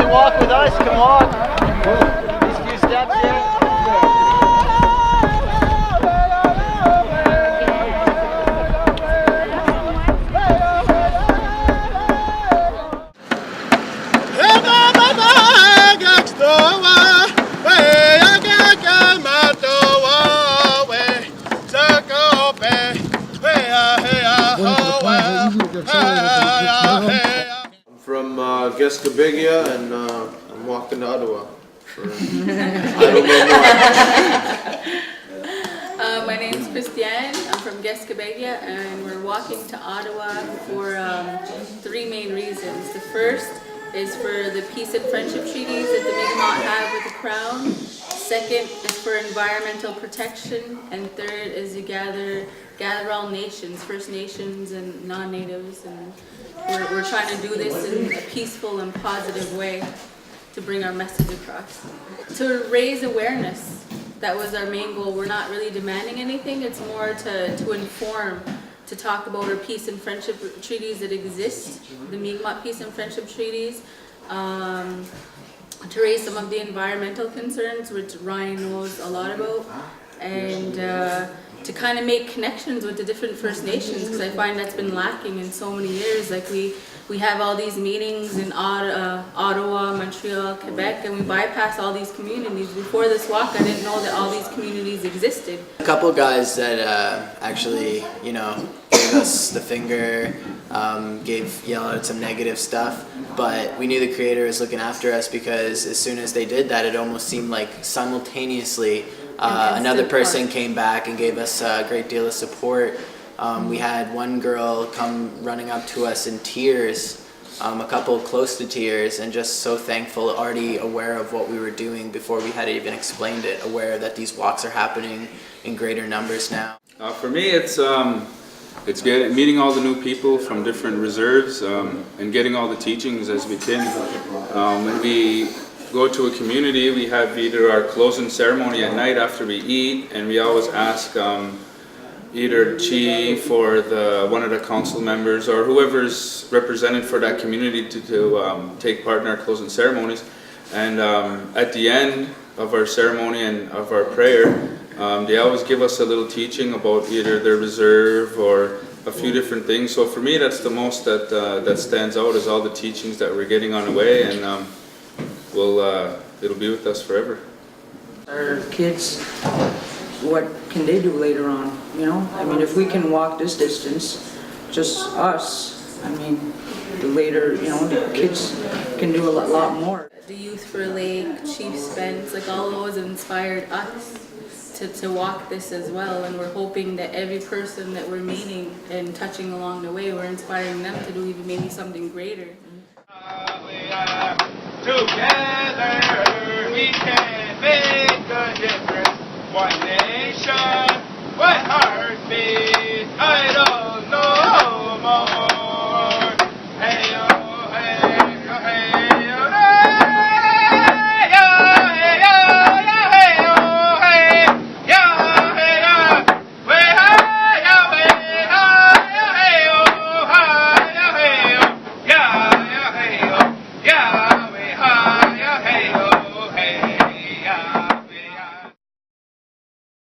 to walk with us, come walk. These few steps here. I'm from Gescabegia, and I'm walking to Ottawa. I don't know. My name is Christiane. I'm from Gescabegia, and we're walking to Ottawa for three main reasons. The first is for the peace and friendship treaties that the Mi'kmaq have with the Crown. Second is for environmental protection, and third is to gather all nations, First Nations and non-natives, and we're trying to do this in a peaceful and positive way to bring our message across. To raise awareness, that was our main goal. We're not really demanding anything, it's more to inform, to talk about our peace and friendship treaties that exist, the Mi'kmaq peace and friendship treaties, to raise some of the environmental concerns, which Ryan knows a lot about, and to kind of make connections with the different First Nations, because I find that's been lacking in so many years. Like we have all these meetings in Ottawa, Montreal, Quebec, and we bypass all these communities. Before this walk, I didn't know that all these communities existed. A couple guys that actually, gave us the finger, yelled out some negative stuff, but we knew the Creator was looking after us, because as soon as they did that, it almost seemed like simultaneously another person came back and gave us a great deal of support. We had one girl come running up to us in tears, a couple close to tears, and just so thankful, already aware of what we were doing before we had even explained it, aware that these walks are happening in greater numbers now. For me, it's meeting all the new people from different reserves, and getting all the teachings as we can. When we go to a community, we have either our closing ceremony at night after we eat, and we always ask either chief or one of the council members or whoever's represented for that community to take part in our closing ceremonies. And at the end of our ceremony and of our prayer, they always give us a little teaching about either their reserve or a few different things. So for me, that's the most that stands out, is all the teachings that we're getting on the way, and it'll be with us forever. Our kids, what can they do later on, I mean, if we can walk this distance, just us, I mean, the later, the kids can do a lot more. The Youth for Lake, Chief Spence, like all those inspired us to walk this as well, and we're hoping that every person that we're meeting and touching along the way, we're inspiring them to do even maybe something greater. Together we can make a difference. One day.